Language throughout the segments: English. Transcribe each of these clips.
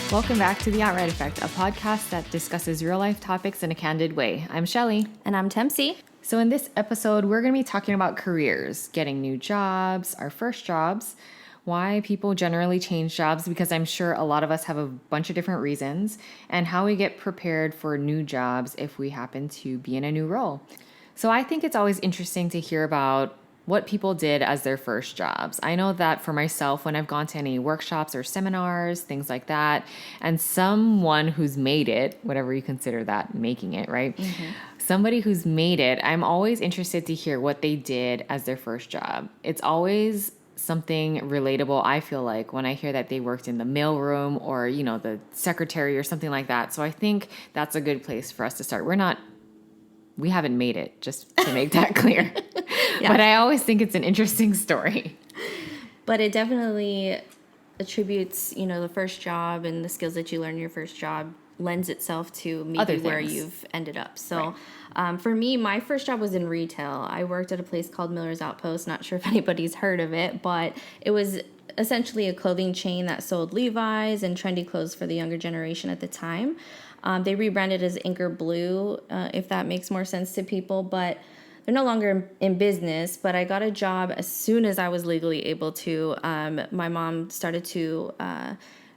Welcome back to The Outright Effect, a podcast that discusses real-life topics in a candid way. I'm Shelly. And I'm Tempsy. So in this episode, we're going to be talking about careers, getting new jobs, our first jobs, why people generally change jobs, because I'm sure a lot of us have a bunch of different reasons, and how we get prepared for new jobs if we happen to be in a new role. So I think it's always interesting to hear about what people did as their first jobs. I know that for myself, when I've gone to any workshops or seminars, things like that, and someone who's made it, whatever you consider that, making it, right? Mm-hmm. Somebody who's made it, I'm always interested to hear what they did as their first job. It's always something relatable, I feel like, when I hear that they worked in the mailroom or, the secretary or something like that. So I think that's a good place for us to start. We haven't made it, just to make that clear. Yeah. But I always think it's an interesting story. But it definitely attributes, the first job and the skills that you learn in your first job lends itself to maybe where you've ended up. So for me, my first job was in retail. I worked at a place called Miller's Outpost. Not sure if anybody's heard of it, but it was essentially a clothing chain that sold Levi's and trendy clothes for the younger generation at the time. They rebranded as Anchor Blue, if that makes more sense to people, but they're no longer in business. But I got a job as soon as I was legally able to. My mom started to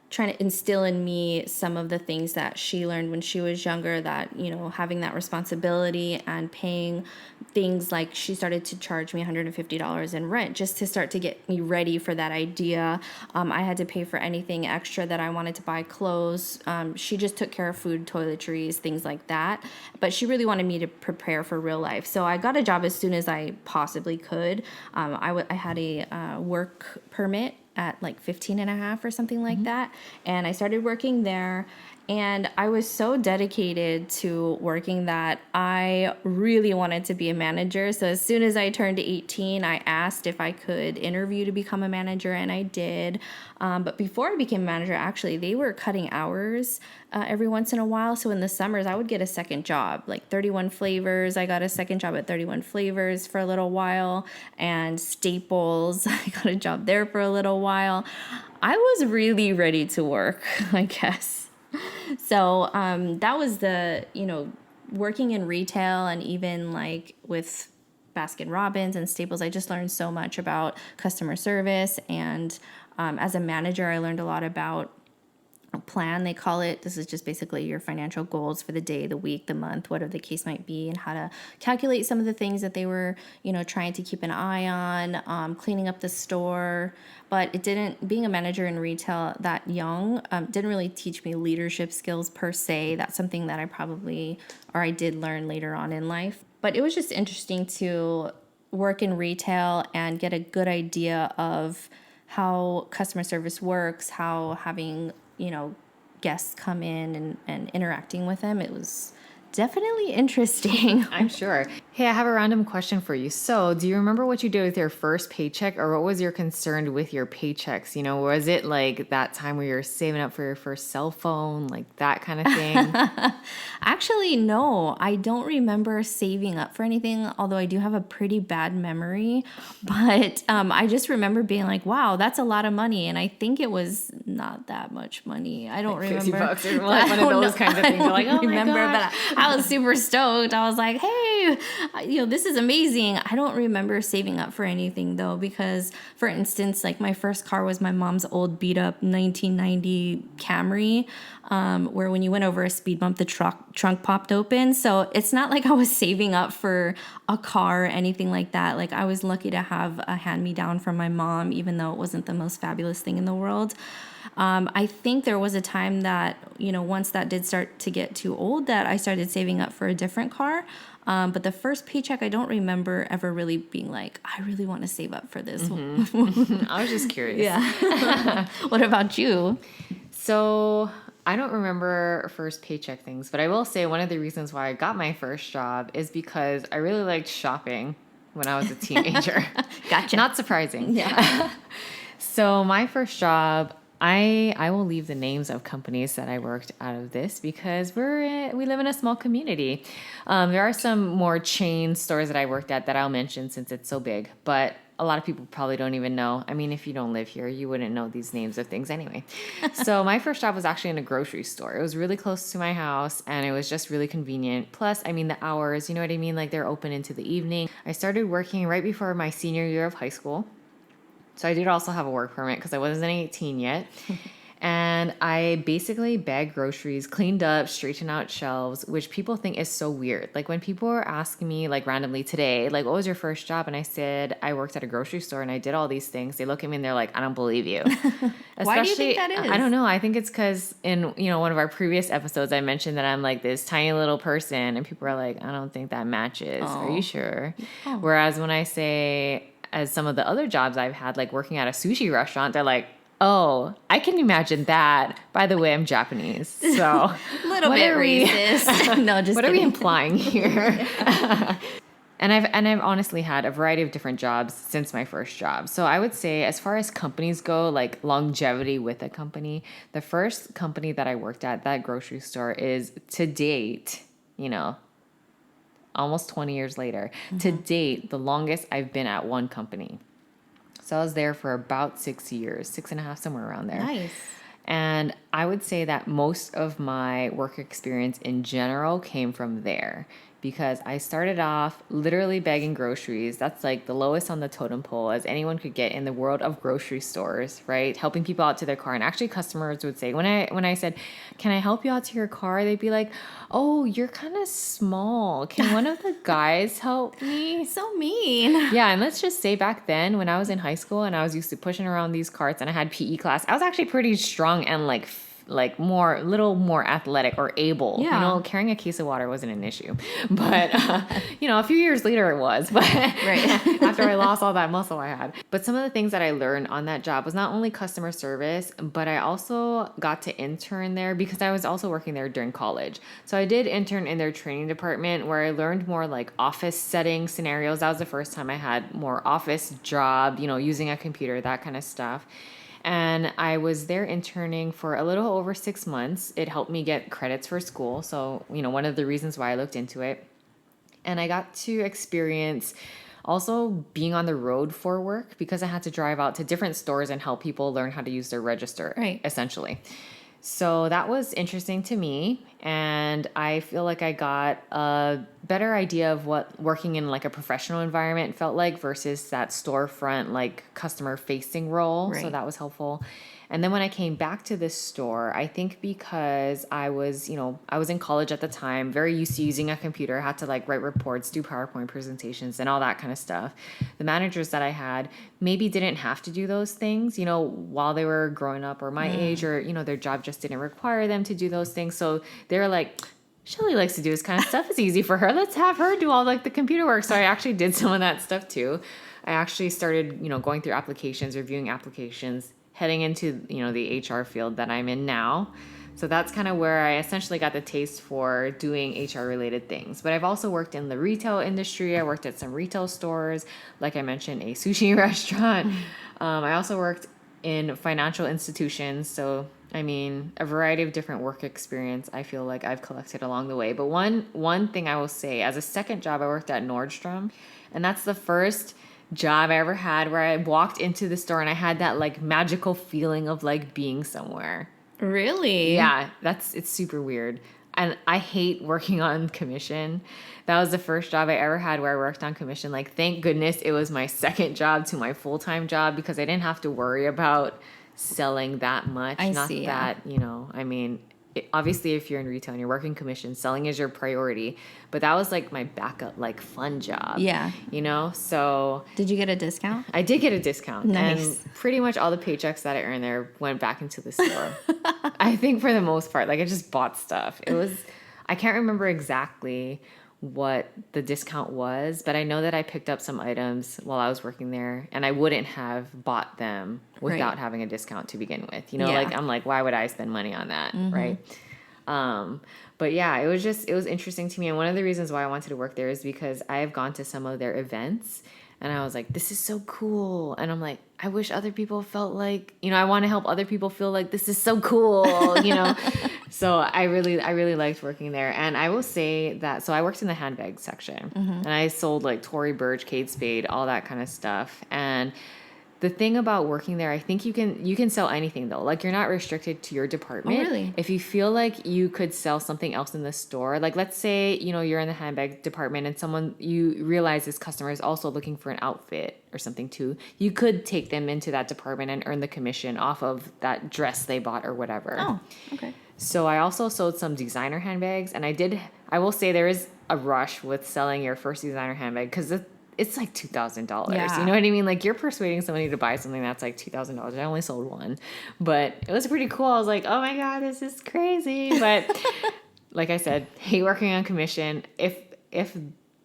trying to instill in me some of the things that she learned when she was younger, that, having that responsibility and paying things like she started to charge me $150 in rent just to start to get me ready for that idea. I had to pay for anything extra that I wanted to buy, clothes. She just took care of food, toiletries, things like that. But she really wanted me to prepare for real life. So I got a job as soon as I possibly could. I had a work permit at like 15 and a half or something like that. And I started working there. And I was so dedicated to working that I really wanted to be a manager. So as soon as I turned 18, I asked if I could interview to become a manager, and I did. But before I became a manager, actually, they were cutting hours every once in a while. So in the summers, I would get a second job, like 31 Flavors. I got a second job at 31 Flavors for a little while, and Staples. I got a job there for a little while. I was really ready to work, I guess. So that was the, working in retail, and even like with Baskin Robbins and Staples, I just learned so much about customer service. And as a manager, I learned a lot about a plan, they call it. This is just basically your financial goals for the day, the week, the month, whatever the case might be, and how to calculate some of the things that they were, trying to keep an eye on, cleaning up the store. But being a manager in retail that young, didn't really teach me leadership skills per se. That's something that I did learn later on in life. But it was just interesting to work in retail and get a good idea of how customer service works, how having guests come in and interacting with them. It was definitely interesting. I'm sure. Hey, I have a random question for you. So do you remember what you did with your first paycheck, or what was your concern with your paychecks? Was it like that time where you're saving up for your first cell phone, like that kind of thing? Actually, no, I don't remember saving up for anything, although I do have a pretty bad memory. But I just remember being like, wow, that's a lot of money. And I think it was not that much money. I don't remember. 50 bucks or like one of those kinds of things. You're like, oh my gosh. But I was super stoked. I was like, hey, this is amazing. I don't remember saving up for anything though, because for instance, like my first car was my mom's old beat up 1990 Camry, where when you went over a speed bump, the trunk popped open. So it's not like I was saving up for a car or anything like that. Like I was lucky to have a hand-me-down from my mom, even though it wasn't the most fabulous thing in the world. I think there was a time that, once that did start to get too old, that I started saving up for a different car. But the first paycheck, I don't remember ever really being like, I really want to save up for this. Mm-hmm. I was just curious. Yeah. What about you? So I don't remember first paycheck things, but I will say one of the reasons why I got my first job is because I really liked shopping when I was a teenager. Gotcha. Not surprising. Yeah. So my first job, I will leave the names of companies that I worked out of this because we live in a small community. There are some more chain stores that I worked at that I'll mention since it's so big, but a lot of people probably don't even know. I mean, if you don't live here, you wouldn't know these names of things anyway. So my first job was actually in a grocery store. It was really close to my house and it was just really convenient. Plus, I mean, the hours, you know what I mean? Like they're open into the evening. I started working right before my senior year of high school. So I did also have a work permit because I wasn't 18 yet. And I basically bagged groceries, cleaned up, straightened out shelves, which people think is so weird. Like when people are asking me like randomly today, like, what was your first job? And I said, I worked at a grocery store and I did all these things. They look at me and they're like, I don't believe you. Why do you think that is? I don't know. I think it's because in, one of our previous episodes, I mentioned that I'm like this tiny little person and people are like, I don't think that matches. Oh. Are you sure? Oh. Whereas when I say, as some of the other jobs I've had, like working at a sushi restaurant, they're like, oh, I can imagine that. By the way, I'm Japanese, so a little bit racist. No, just what kidding. Are we implying here? And I've honestly had a variety of different jobs since my first job. So I would say, as far as companies go, like longevity with a company, the first company that I worked at, that grocery store, is to date, almost 20 years later, to date, the longest I've been at one company. So I was there for about 6 years, 6.5, somewhere around there. Nice. And I would say that most of my work experience in general came from there because I started off literally bagging groceries. That's like the lowest on the totem pole as anyone could get in the world of grocery stores, right? Helping people out to their car. And actually customers would say, when I said, can I help you out to your car? They'd be like, oh, you're kind of small. Can one of the guys help me? So mean. Yeah, and let's just say back then when I was in high school and I was used to pushing around these carts and I had PE class, I was actually pretty strong and like little more athletic or able. Yeah. Carrying a case of water wasn't an issue. But, a few years later it was. But right. after I lost all that muscle I had. But some of the things that I learned on that job was not only customer service, but I also got to intern there because I was also working there during college. So I did intern in their training department where I learned more like office setting scenarios. That was the first time I had more office job, using a computer, that kind of stuff. And I was there interning for a little over 6 months. It helped me get credits for school. So, one of the reasons why I looked into it. And I got to experience also being on the road for work because I had to drive out to different stores and help people learn how to use their register, right, essentially. So that was interesting to me. And I feel like I got a better idea of what working in like a professional environment felt like versus that storefront, like customer facing role. Right. So that was helpful. And then when I came back to this store, I think because I was in college at the time, very used to using a computer, had to like write reports, do PowerPoint presentations and all that kind of stuff. The managers that I had maybe didn't have to do those things, while they were growing up or my age or, their job just didn't require them to do those things. So they were like, Shelly likes to do this kind of stuff. It's easy for her. Let's have her do all like the computer work. So I actually did some of that stuff too. I actually started, going through applications, reviewing applications, heading into, the HR field that I'm in now. So that's kind of where I essentially got the taste for doing HR related things. But I've also worked in the retail industry. I worked at some retail stores, like I mentioned, a sushi restaurant. I also worked in financial institutions. So, a variety of different work experience I feel like I've collected along the way. But one thing I will say, as a second job, I worked at Nordstrom. And that's the first job I ever had where I walked into the store and I had that like magical feeling of like being somewhere. Really? Yeah, it's super weird. And I hate working on commission. That was the first job I ever had where I worked on commission. Like, thank goodness it was my second job to my full-time job because I didn't have to worry about selling that much. Obviously, if you're in retail and you're working commission, selling is your priority. But that was like my backup, like fun job. Yeah. So. Did you get a discount? I did get a discount. Nice. And pretty much all the paychecks that I earned there went back into the store. I think for the most part, like I just bought stuff. I can't remember exactly what the discount was, but I know that I picked up some items while I was working there and I wouldn't have bought them without having a discount to begin with. I'm like, why would I spend money on that? Mm-hmm. Right. But yeah, it was interesting to me. And one of the reasons why I wanted to work there is because I have gone to some of their events And I was like, this is so cool. And I'm like, I wish other people felt like, I want to help other people feel like this is so cool. So I really liked working there. And I will say that, so I worked in the handbag section and I sold like Tory Burch, Kate Spade, all that kind of stuff. And the thing about working there, I think you can sell anything though. Like you're not restricted to your department. Oh, really? If you feel like you could sell something else in the store, like let's say, you're in the handbag department and you realize this customer is also looking for an outfit or something too, you could take them into that department and earn the commission off of that dress they bought or whatever. Oh, okay. So I also sold some designer handbags, and I will say there is a rush with selling your first designer handbag because it's like $2,000. Yeah. You know what I mean? Like you're persuading somebody to buy something that's like $2,000. I only sold one, but it was pretty cool. I was like, oh my God, this is crazy. But like I said, hate working on commission. If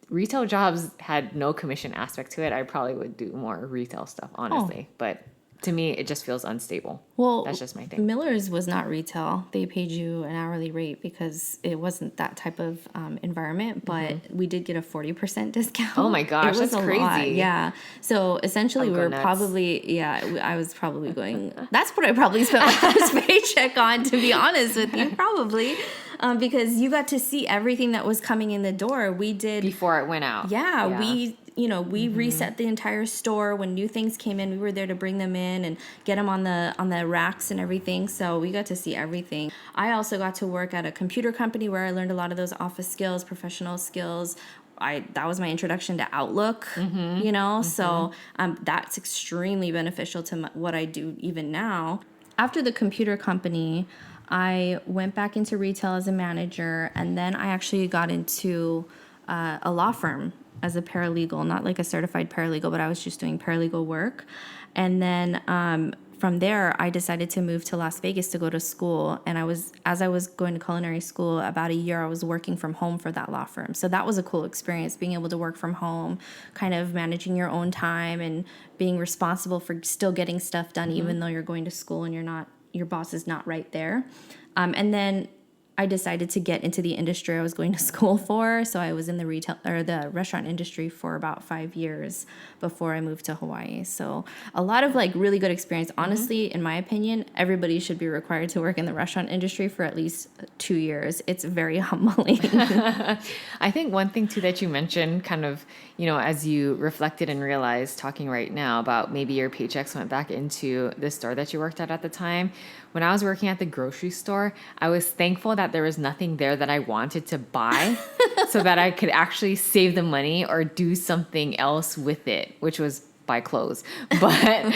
retail jobs had no commission aspect to it, I probably would do more retail stuff, honestly. But to me, it just feels unstable. Well, that's just my thing. Miller's was not retail. They paid you an hourly rate because it wasn't that type of environment, but we did get a 40% discount. Oh my gosh, that's crazy. Lot. Yeah. So essentially we were probably, I was probably going, that's what I probably spent my first paycheck on, to be honest with you, probably. Because you got to see everything that was coming in the door. We did. Before it went out. Yeah. We reset the entire store. When new things came in, we were there to bring them in and get them on the racks and everything. So we got to see everything. I also got to work at a computer company where I learned a lot of those office skills, professional skills. That was my introduction to Outlook, so that's extremely beneficial to what I do even now. After the computer company, I went back into retail as a manager, and then I actually got into a law firm as a paralegal, not like a certified paralegal, but I was just doing paralegal work. And then from there, I decided to move to Las Vegas to go to school. And as I was going to culinary school, about a year, I was working from home for that law firm. So that was a cool experience, being able to work from home, kind of managing your own time and being responsible for still getting stuff done, even though you're going to school and your boss is not right there. And then I decided to get into the industry I was going to school for. So I was in the retail or the restaurant industry for about 5 years before I moved to Hawaii. So a lot of like really good experience. Honestly, in my opinion, everybody should be required to work in the restaurant industry for at least 2 years. It's very humbling. I think one thing too that you mentioned kind of, as you reflected and realized talking right now about maybe your paychecks went back into the store that you worked at the time. When I was working at the grocery store, I was thankful that there was nothing there that I wanted to buy so that I could actually save the money or do something else with it, which was buy clothes. But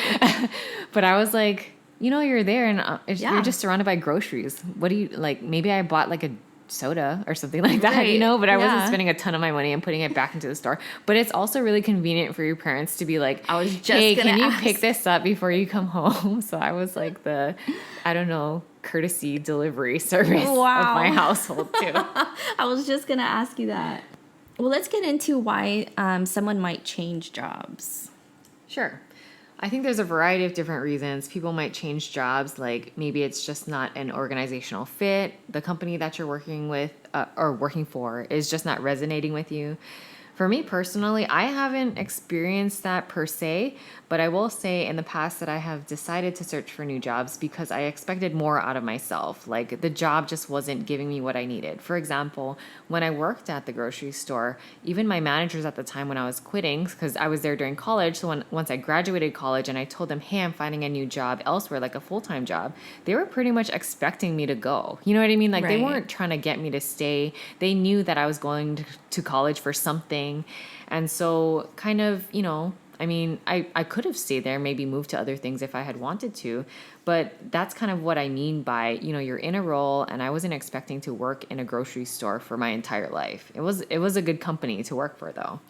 but I was like, you're there and you're just surrounded by groceries. What do you like? Maybe I bought like a soda or something like that, but I wasn't spending a ton of my money and putting it back into the store. But it's also really convenient for your parents to be like, hey, can you pick this up before you come home? So I was like the, courtesy delivery service of my household too. I was just going to ask you that. Well, let's get into why someone might change jobs. Sure. I think there's a variety of different reasons. People might change jobs, like maybe it's just not an organizational fit. The company that you're working with or working for is just not resonating with you. For me personally, I haven't experienced that per se, but I will say in the past that I have decided to search for new jobs because I expected more out of myself. Like the job just wasn't giving me what I needed. For example, when I worked at the grocery store, even my managers at the time when I was quitting, because I was there during college, so once I graduated college and I told them, hey, I'm finding a new job elsewhere, like a full-time job, they were pretty much expecting me to go. You know what I mean? Like They weren't trying to get me to stay. They knew that I was going to college for something. And so kind of, I could have stayed there, maybe moved to other things if I had wanted to, but that's kind of what I mean by, you're in a role, and I wasn't expecting to work in a grocery store for my entire life. It was a good company to work for though.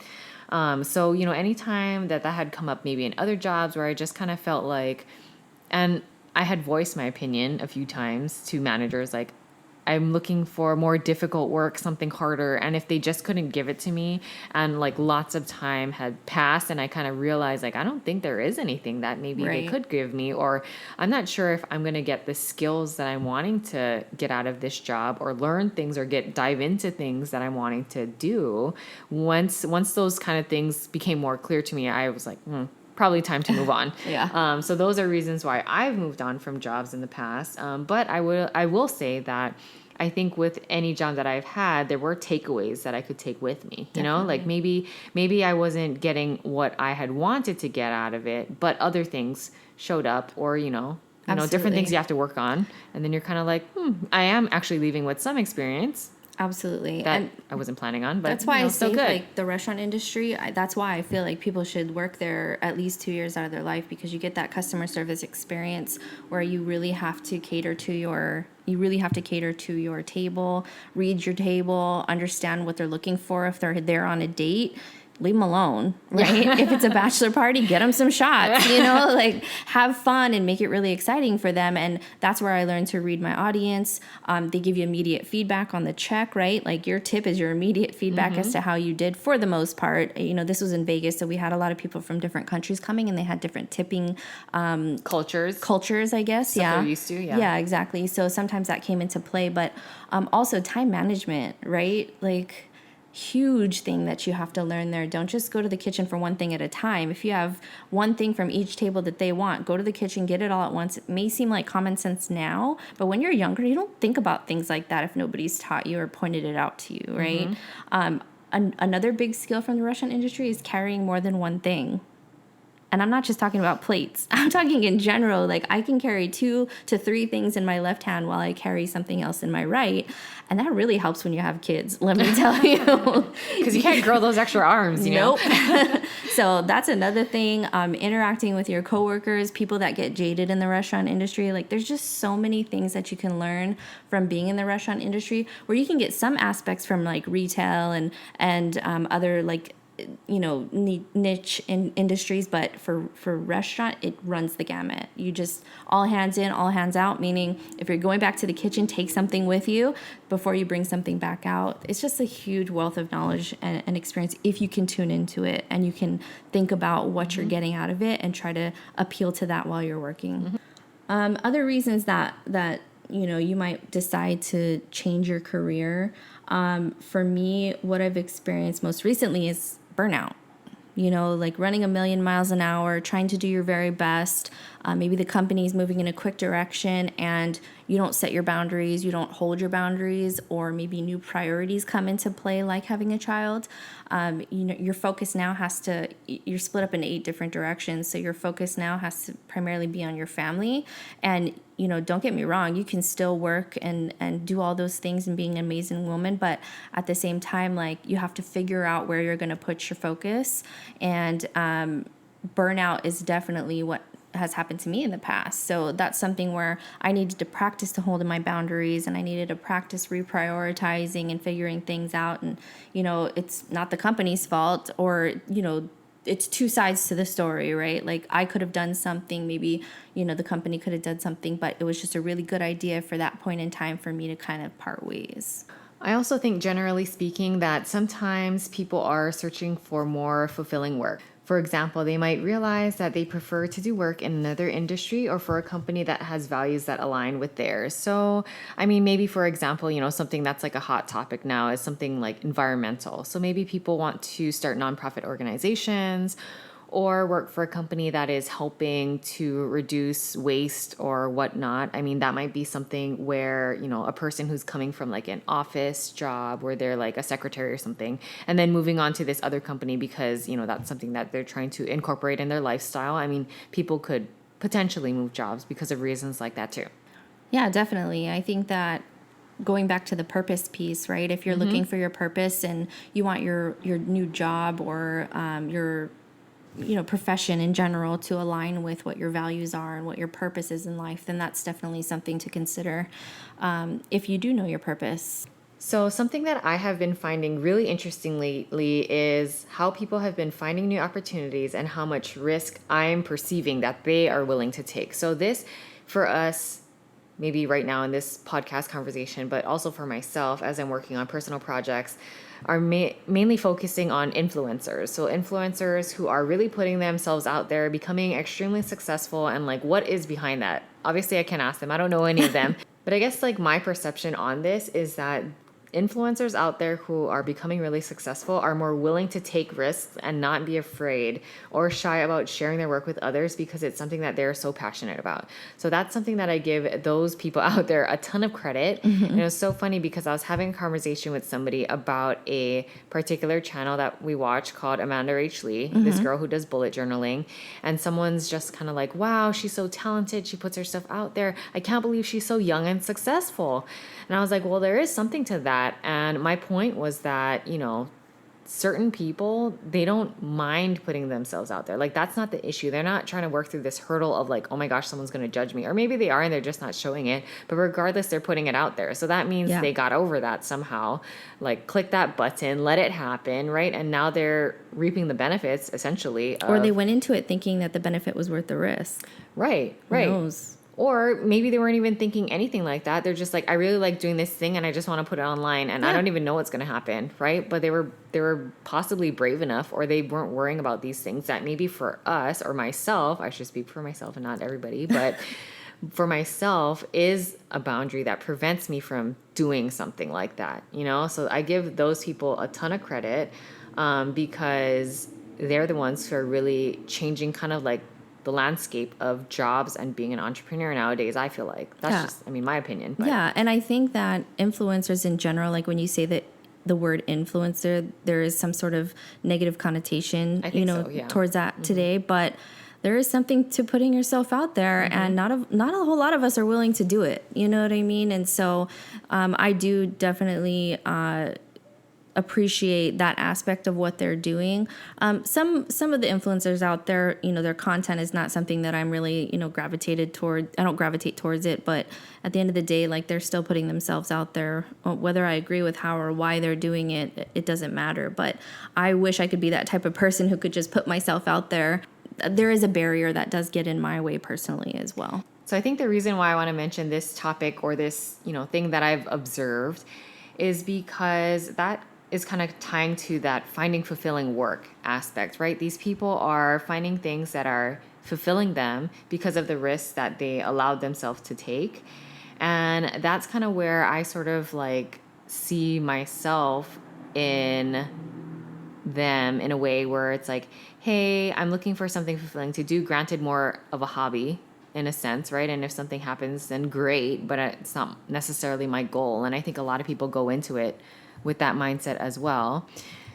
So, anytime that had come up maybe in other jobs where I just kind of felt like, and I had voiced my opinion a few times to managers, like, I'm looking for more difficult work, something harder. And if they just couldn't give it to me, and like lots of time had passed, and I kind of realized like, I don't think there is anything that maybe they Right. could give me, or I'm not sure if I'm going to get the skills that I'm wanting to get out of this job, or learn things, or dive into things that I'm wanting to do. Once those kind of things became more clear to me, I was like, probably time to move on. Yeah. So those are reasons why I've moved on from jobs in the past. But I will say that I think with any job that I've had, there were takeaways that I could take with me. You know, like maybe I wasn't getting what I had wanted to get out of it, but other things showed up, or different things Absolutely. you have to work on, and then you're kind of like, I am actually leaving with some experience Absolutely. that And I wasn't planning on, but that's why I still say good. like the restaurant industry, that's why I feel like people should work there at least 2 years out of their life, because you get that customer service experience where you really have to cater to your table, read your table, understand what they're looking for. If they're there on a date, leave them alone, right? If it's a bachelor party, get them some shots, like have fun and make it really exciting for them. And that's where I learned to read my audience. They give you immediate feedback on the check, right? Like your tip is your immediate feedback as to how you did for the most part. This was in Vegas, so we had a lot of people from different countries coming, and they had different tipping cultures, I guess. Stuff Yeah. they're used to, yeah. Yeah, exactly. So sometimes that came into play, but also time management, right? Like, huge thing that you have to learn there. Don't just go to the kitchen for one thing at a time. If you have one thing from each table that they want, go to the kitchen, get it all at once. It may seem like common sense now, but when you're younger, you don't think about things like that if nobody's taught you or pointed it out to you, right? Another big skill from the restaurant industry is carrying more than one thing. And I'm not just talking about plates. I'm talking in general. Like, I can carry 2 to 3 things in my left hand while I carry something else in my right. And that really helps when you have kids, let me tell you. Because you can't grow those extra arms, know? Nope. So that's another thing. Interacting with your coworkers, people that get jaded in the restaurant industry. Like, there's just so many things that you can learn from being in the restaurant industry, where you can get some aspects from like retail and other like niche industries, but for restaurant, it runs the gamut. You just all hands in, all hands out, meaning if you're going back to the kitchen, take something with you before you bring something back out. It's just a huge wealth of knowledge and experience if you can tune into it and you can think about what you're getting out of it and try to appeal to that while you're working. Other reasons that you might decide to change your career. For me, what I've experienced most recently is burnout. Like running 1,000,000 miles an hour, trying to do your very best. Maybe the company is moving in a quick direction and you don't set your boundaries, you don't hold your boundaries, or maybe new priorities come into play, like having a child. Your focus now you're split up in 8 different directions. So your focus now has to primarily be on your family. And, don't get me wrong, you can still work and do all those things and being an amazing woman. But at the same time, like, you have to figure out where you're going to put your focus. And burnout is definitely what has happened to me in the past. So that's something where I needed to practice to hold in my boundaries, and I needed to practice reprioritizing and figuring things out. And, it's not the company's fault, or, it's 2 sides to the story, right? Like, I could have done something, maybe, the company could have done something, but it was just a really good idea for that point in time for me to kind of part ways. I also think, generally speaking, that sometimes people are searching for more fulfilling work. For example, they might realize that they prefer to do work in another industry or for a company that has values that align with theirs. So, maybe for example, something that's like a hot topic now is something like environmental. So maybe people want to start nonprofit organizations or work for a company that is helping to reduce waste or whatnot. That might be something where, a person who's coming from like an office job where they're like a secretary or something, and then moving on to this other company because, that's something that they're trying to incorporate in their lifestyle. People could potentially move jobs because of reasons like that too. Yeah, definitely. I think that going back to the purpose piece, right? If you're looking for your purpose and you want your new job or your profession in general to align with what your values are and what your purpose is in life, then that's definitely something to consider if you do know your purpose. So something that I have been finding really interesting lately is how people have been finding new opportunities and how much risk I'm perceiving that they are willing to take. So this, for us, maybe right now in this podcast conversation, but also for myself as I'm working on personal projects, are mainly focusing on influencers. So influencers who are really putting themselves out there, becoming extremely successful, and like what is behind that. Obviously I can't ask them, I don't know any of them. But I guess like my perception on this is that influencers out there who are becoming really successful are more willing to take risks and not be afraid or shy about sharing their work with others because it's something that they're so passionate about. So that's something that I give those people out there a ton of credit. And it was so funny because I was having a conversation with somebody about a particular channel that we watch called Amanda H. Lee, this girl who does bullet journaling. And someone's just kind of like, wow, she's so talented. She puts herself out there. I can't believe she's so young and successful. And I was like, well, there is something to that. And my point was that, you know, certain people, they don't mind putting themselves out there. Like, that's not the issue. They're not trying to work through this hurdle of like, oh my gosh, someone's going to judge me. Or maybe they are and they're just not showing it. But regardless, they're putting it out there. So that means they got over that somehow. Like, click that button, let it happen, right? And now they're reaping the benefits, essentially. Or they went into it thinking that the benefit was worth the risk. Right. Who knows? Or maybe they weren't even thinking anything like that. They're just like, I really like doing this thing and I just want to put it online and I don't even know what's going to happen, right? But they were possibly brave enough, or they weren't worrying about these things that maybe for us or myself, I should speak for myself and not everybody, but for myself is a boundary that prevents me from doing something like that, you know? So I give those people a ton of credit because they're the ones who are really changing kind of like the landscape of jobs and being an entrepreneur nowadays. I feel like that's just, I mean, my opinion. But. Yeah. And I think that influencers in general, like when you say that the word influencer, there is some sort of negative connotation, towards that today, but there is something to putting yourself out there, and not a whole lot of us are willing to do it. You know what I mean? And so, I do definitely, appreciate that aspect of what they're doing. Some of the influencers out there, you know, their content is not something that I'm really, you know, gravitated toward. I don't gravitate towards it, but at the end of the day, like, they're still putting themselves out there. Whether I agree with how or why they're doing it, it doesn't matter. But I wish I could be that type of person who could just put myself out there. There is a barrier that does get in my way personally as well. So I think the reason why I want to mention this topic or this, you know, thing that I've observed is because that is kind of tying to that finding fulfilling work aspect, right? These people are finding things that are fulfilling them because of the risks that they allowed themselves to take. And that's kind of where I sort of like see myself in them in a way where it's like, hey, I'm looking for something fulfilling to do, granted more of a hobby in a sense, right? And if something happens, then great, but it's not necessarily my goal. And I think a lot of people go into it with that mindset as well.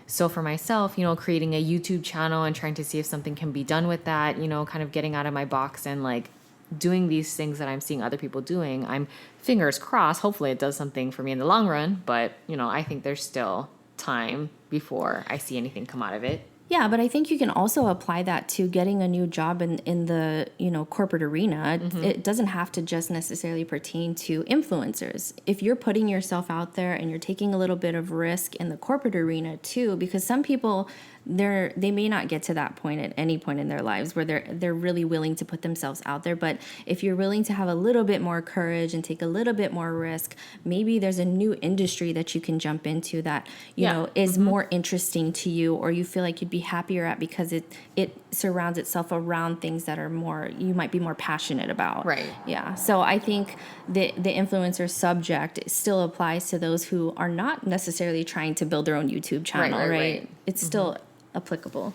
So for myself, you know, creating a YouTube channel and trying to see if something can be done with that, you know, kind of getting out of my box and like doing these things that I'm seeing other people doing, I'm fingers crossed, hopefully it does something for me in the long run, but you know, I think there's still time before I see anything come out of it. Yeah, but I think you can also apply that to getting a new job in the, you know, corporate arena. It doesn't have to just necessarily pertain to influencers. If you're putting yourself out there and you're taking a little bit of risk in the corporate arena too, because some people, they may not get to that point at any point in their lives where they're really willing to put themselves out there. But if you're willing to have a little bit more courage and take a little bit more risk, maybe there's a new industry that you can jump into that you know is more interesting to you, or you feel like you'd be happier at because it surrounds itself around things that are more, you might be more passionate about. Right. Yeah. So I think the influencer subject still applies to those who are not necessarily trying to build their own YouTube channel, right? It's still applicable.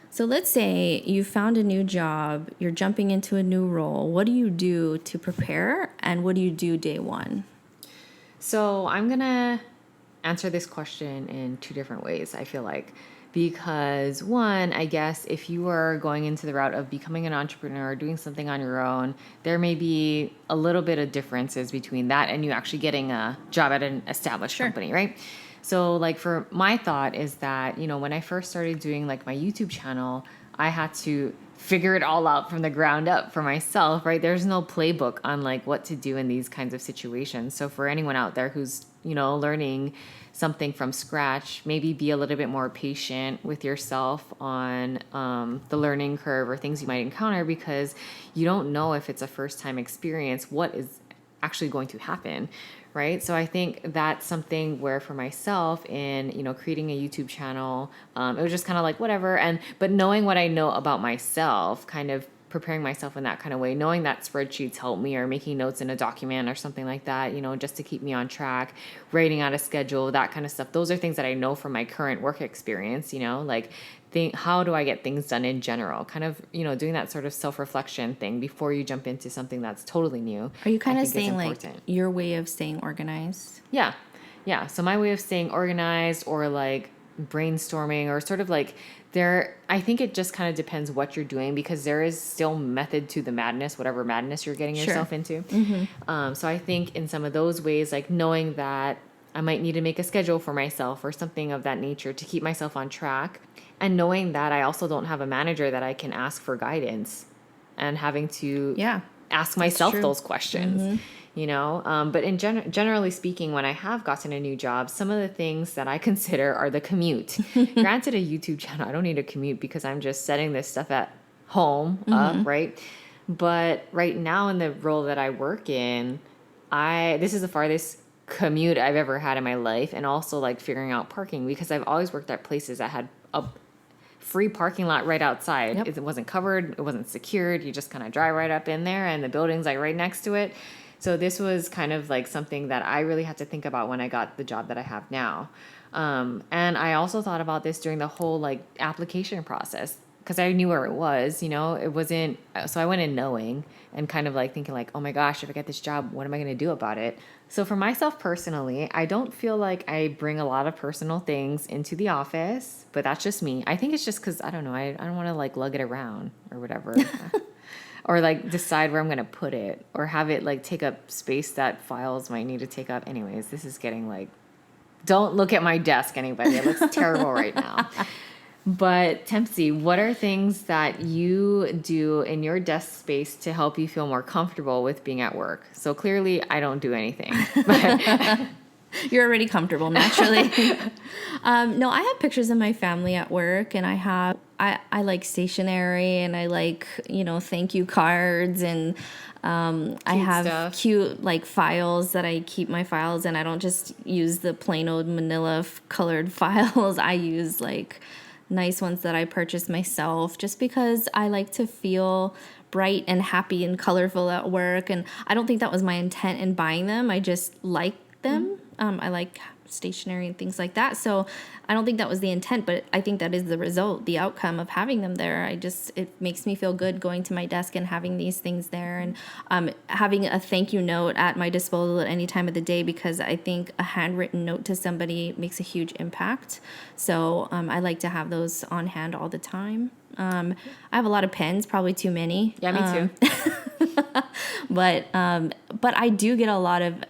So let's say you found a new job, you're jumping into a new role. What do you do to prepare, and what do you do day one? So I'm going to answer this question in two different ways, I feel like. Because one, I guess if you are going into the route of becoming an entrepreneur, doing something on your own, there may be a little bit of differences between that and you actually getting a job at an established company, right? So like for my thought is that, you know, when I first started doing like my YouTube channel, I had to figure it all out from the ground up for myself, right? There's no playbook on like what to do in these kinds of situations. So for anyone out there who's, you know, learning something from scratch, maybe be a little bit more patient with yourself on the learning curve or things you might encounter, because you don't know if it's a first time experience, what is actually going to happen, right? So I think that's something where for myself in, creating a YouTube channel, it was just kind of like whatever. But knowing what I know about myself, kind of preparing myself in that kind of way, knowing that spreadsheets help me, or making notes in a document or something like that, just to keep me on track, writing out a schedule, that kind of stuff. Those are things that I know from my current work experience, like how do I get things done in general, kind of, doing that sort of self-reflection thing before you jump into something that's totally new. Are you kind of saying like your way of staying organized? Yeah. Yeah. So my way of staying organized, or like brainstorming, or sort of like I think it just kind of depends what you're doing, because there is still method to the madness, whatever madness you're getting yourself into. So I think in some of those ways, like knowing that I might need to make a schedule for myself or something of that nature to keep myself on track, and knowing that I also don't have a manager that I can ask for guidance, and having to ask myself those questions. But generally speaking, when I have gotten a new job, some of the things that I consider are the commute. Granted, a YouTube channel, I don't need a commute because I'm just setting this stuff at home up, right? But right now in the role that I work in, this is the farthest commute I've ever had in my life, and also like figuring out parking, because I've always worked at places that had a free parking lot right outside. Yep. It wasn't covered, it wasn't secured. You just kind of drive right up in there, and the building's like right next to it. So this was kind of like something that I really had to think about when I got the job that I have now. And I also thought about this during the whole like application process, because I knew where it was, it wasn't, so I went in knowing, and kind of like thinking like, oh my gosh, if I get this job, what am I going to do about it? So for myself personally, I don't feel like I bring a lot of personal things into the office, but that's just me. I think it's just because, I don't know, I don't want to like lug it around or whatever. Or like decide where I'm going to put it, or have it like take up space that files might need to take up. Anyways, this is getting like, don't look at my desk, anybody. It looks terrible right now. But Tempsy, what are things that you do in your desk space to help you feel more comfortable with being at work? So clearly I don't do anything. You're already comfortable naturally. No, I have pictures of my family at work, and I like stationery, and I like, thank you cards, and I have stuff. Cute like files that I keep my files, and I don't just use the plain old manila colored files. I use like nice ones that I purchased myself, just because I like to feel bright and happy and colorful at work. And I don't think that was my intent in buying them. I just like them. I like stationery and things like that. So I don't think that was the intent, but I think that is the result, the outcome of having them there. It makes me feel good going to my desk and having these things there, and having a thank you note at my disposal at any time of the day, because I think a handwritten note to somebody makes a huge impact. So I like to have those on hand all the time. I have a lot of pens, probably too many. Yeah, me too. But I do get a lot of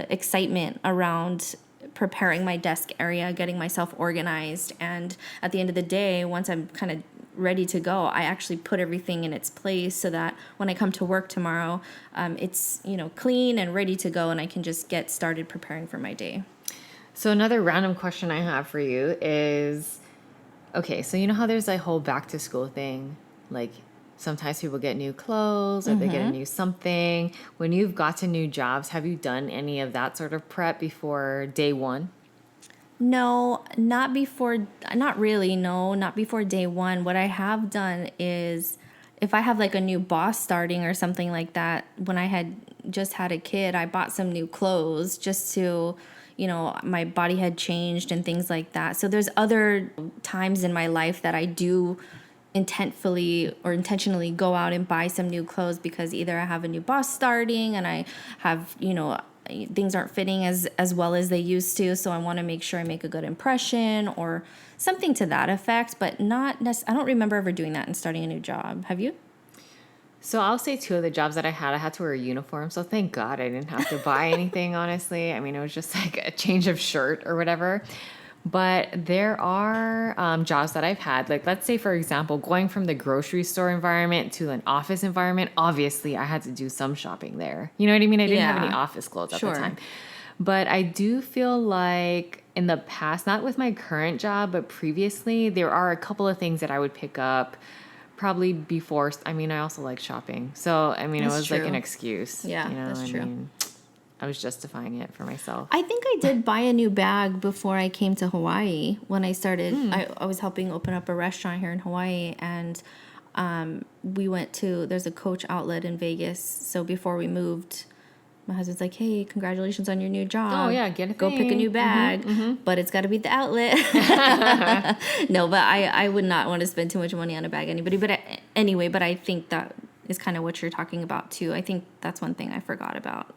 excitement around preparing my desk area, getting myself organized. And at the end of the day, once I'm kind of ready to go, I actually put everything in its place so that when I come to work tomorrow, it's, clean and ready to go, and I can just get started preparing for my day. So another random question I have for you is, okay, so you know how there's that whole back to school thing? Like sometimes people get new clothes, or they get a new something. When you've gotten new jobs, have you done any of that sort of prep before day one? No, not really. No, not before day one. What I have done is, if I have like a new boss starting or something like that, when I had just had a kid, I bought some new clothes just to, my body had changed and things like that. So there's other times in my life that I do intentionally go out and buy some new clothes, because either I have a new boss starting and I have, things aren't fitting as well as they used to. So I want to make sure I make a good impression or something to that effect, but not I don't remember ever doing that in starting a new job. Have you? So I'll say two of the jobs that I had to wear a uniform. So thank God I didn't have to buy anything, honestly. I mean, it was just like a change of shirt or whatever. But there are jobs that I've had, like let's say, for example, going from the grocery store environment to an office environment. Obviously, I had to do some shopping there. You know what I mean? I didn't have any office clothes at the time. But I do feel like in the past, not with my current job, but previously, there are a couple of things that I would pick up probably before. I mean, I also like shopping. So, I mean, it was like an excuse. Yeah, that's true. I was justifying it for myself. I think I did buy a new bag before I came to Hawaii. When I started, I was helping open up a restaurant here in Hawaii, and we went to, there's a Coach outlet in Vegas. So before we moved, my husband's like, hey, congratulations on your new job. Oh, yeah, get a Go pick a new bag, but it's got to be at the outlet. No, but I would not want to spend too much money on a bag anybody. But anyway, but I think that is kind of what you're talking about too. I think that's one thing I forgot about.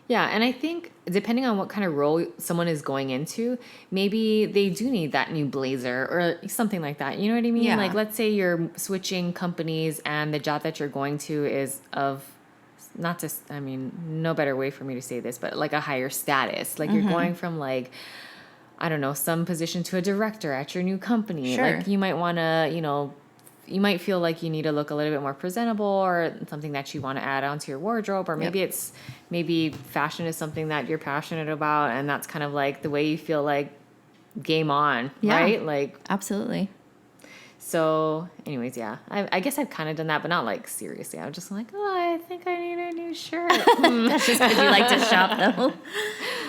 Yeah, and I think depending on what kind of role someone is going into, maybe they do need that new blazer or something like that. You know what I mean? Yeah. Like, let's say you're switching companies and the job that you're going to is of, not just, I mean, no better way for me to say this, but like a higher status. Like, you're going from like, I don't know, some position to a director at your new company. Sure. Like, you might want to, you might feel like you need to look a little bit more presentable or something that you want to add onto your wardrobe, or maybe maybe fashion is something that you're passionate about, and that's kind of like the way you feel like game on, right? Like, Absolutely. so anyways, yeah, I guess I've kind of done that, but not like seriously. I was just like, oh, I think I need a new shirt. That's just because you like to shop, though.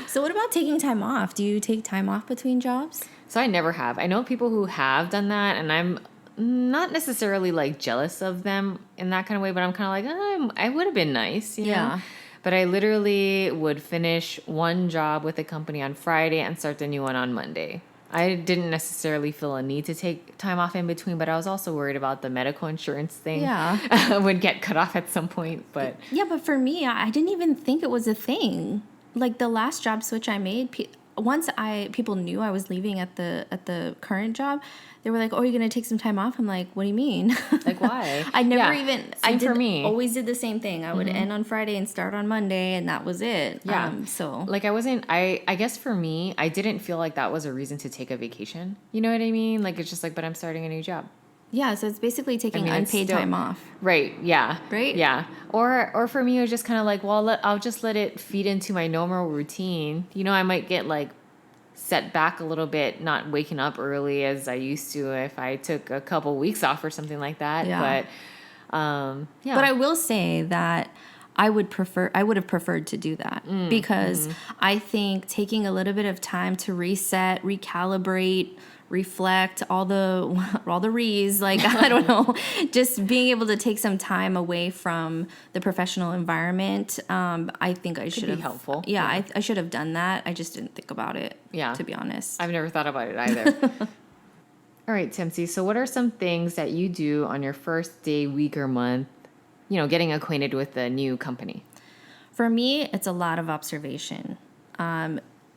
So what about taking time off? Do you take time off between jobs? So I never have. I know people who have done that, and I'm not necessarily like jealous of them in that kind of way, but I'm kind of like, I would have been nice, you know? But I literally would finish one job with a company on Friday and start the new one on Monday. I didn't necessarily feel a need to take time off in between, but I was also worried about the medical insurance thing. Yeah. Would get cut off at some point, but Yeah, but for me, I didn't even think it was a thing. Like the last job switch I made, once people knew I was leaving at the current job, they were like, "Oh, you're gonna take some time off?" I'm like, "What do you mean?" like, why? I never Yeah, even. same I did, for me. always did the same thing. I would end on Friday and start on Monday, and that was it. Yeah. So Like, I guess for me, I didn't feel like that was a reason to take a vacation. You know what I mean? Like, it's just like, but I'm starting a new job. yeah, so it's basically taking mean, it's unpaid still- time off. Right. Yeah. Right? Yeah. Or for me, it was just kind of like, well, I'll just let it feed into my normal routine. You know, I might get like set back a little bit, not waking up early as I used to if I took a couple weeks off or something like that. Yeah. But yeah. But I will say that I would have preferred to do that because I think taking a little bit of time to reset, recalibrate, reflect, all the re's, like, I don't know, just being able to take some time away from the professional environment. I think I should have. be helpful. Yeah, I should have done that. I just didn't think about it. Yeah. To be honest. I've never thought about it either. All right, Timsy. So what are some things that you do on your first day, week, or month, getting acquainted with the new company? For me, it's a lot of observation.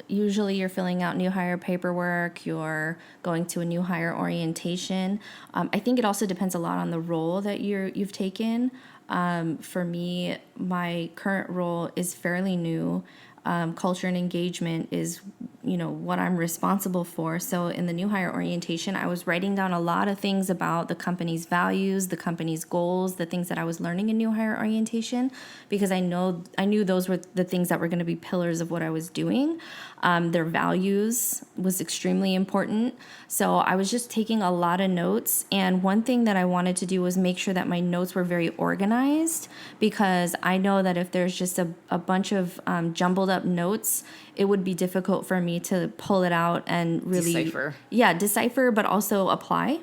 Usually you're filling out new hire paperwork, you're going to a new hire orientation. I think it also depends a lot on the role that you've taken. For me, my current role is fairly new. Culture and engagement is, what I'm responsible for. So in the new hire orientation, I was writing down a lot of things about the company's values, the company's goals, the things that I was learning in new hire orientation, because I knew those were the things that were going to be pillars of what I was doing. Their values was extremely important. So I was just taking a lot of notes. And one thing that I wanted to do was make sure that my notes were very organized, because I know that if there's just a bunch of jumbled up notes, it would be difficult for me to pull it out and really decipher, but also apply.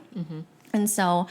And so,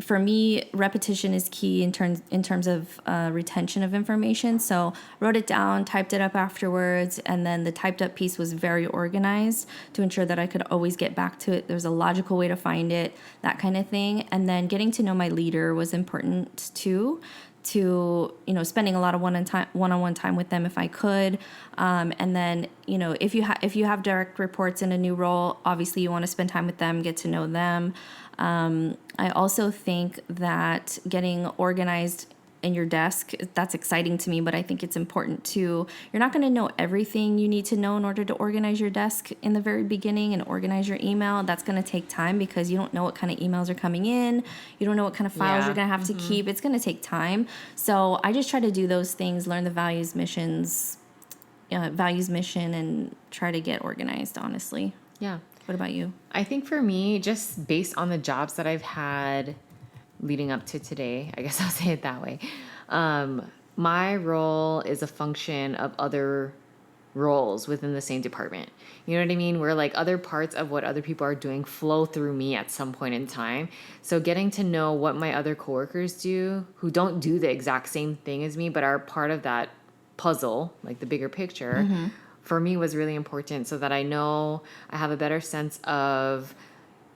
for me, repetition is key in terms of retention of information. So, wrote it down, typed it up afterwards, and then the typed up piece was very organized to ensure that I could always get back to it. There's a logical way to find it, that kind of thing. And then getting to know my leader was important too. To spending a lot of one-on-one time with them if I could, and then if you have direct reports in a new role, obviously you want to spend time with them, get to know them. I also think that getting organized in your desk, that's exciting to me, but I think it's important too. You're not going to know everything you need to know in order to organize your desk in the very beginning and organize your email. That's going to take time because you don't know what kind of emails are coming in. You don't know what kind of files you're going to have to keep. It's going to take time. So I just try to do those things, learn the values mission, and try to get organized, honestly. Yeah. What about you? I think for me, just based on the jobs that I've had leading up to today, I guess I'll say it that way. my role is a function of other roles within the same department. You know what I mean? Where like other parts of what other people are doing flow through me at some point in time. So getting to know what my other coworkers do who don't do the exact same thing as me, but are part of that puzzle, like the bigger picture, for me was really important so that I know I have a better sense of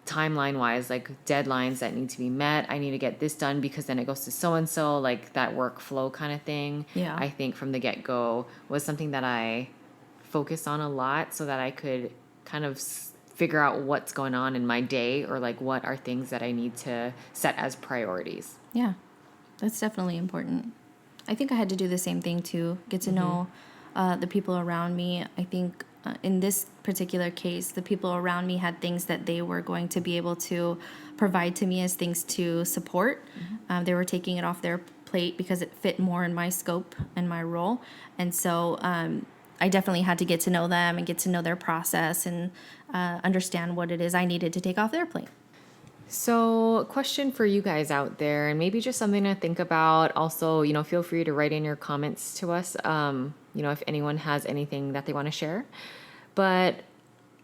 timeline wise, like deadlines that need to be met. I need to get this done because then it goes to so and so, like that workflow kind of thing. Yeah. I think from the get go was something that I focused on a lot so that I could kind of figure out what's going on in my day or like what are things that I need to set as priorities. Yeah, that's definitely important. I think I had to do the same thing too, get to know the people around me. I think in this particular case, the people around me had things that they were going to be able to provide to me as things to support. They were taking it off their plate because it fit more in my scope and my role. And so I definitely had to get to know them and get to know their process and understand what it is I needed to take off their plate. So, question for you guys out there, and maybe just something to think about. Also, feel free to write in your comments to us, if anyone has anything that they want to share. But,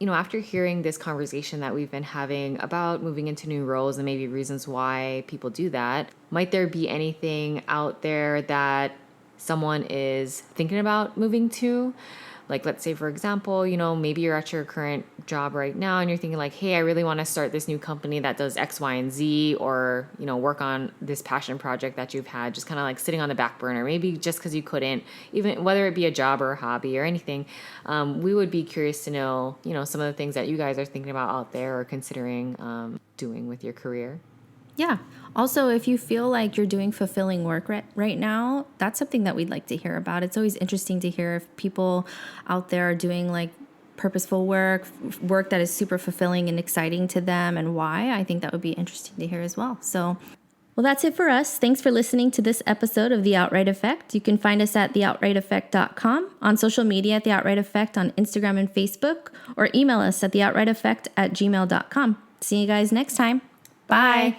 after hearing this conversation that we've been having about moving into new roles and maybe reasons why people do that, might there be anything out there that someone is thinking about moving to? Like, let's say, for example, maybe you're at your current job right now and you're thinking like, hey, I really want to start this new company that does X, Y, and Z, or, work on this passion project that you've had just kind of like sitting on the back burner, maybe just because you couldn't, even whether it be a job or a hobby or anything. We would be curious to know, some of the things that you guys are thinking about out there or considering doing with your career. Yeah. Also, if you feel like you're doing fulfilling work right now, that's something that we'd like to hear about. It's always interesting to hear if people out there are doing like purposeful work that is super fulfilling and exciting to them and why. I think that would be interesting to hear as well. So, well, that's it for us. Thanks for listening to this episode of The Outright Effect. You can find us at theoutrighteffect.com, on social media at The Outright Effect on Instagram and Facebook, or email us at theoutrighteffect@gmail.com. See you guys next time. Bye.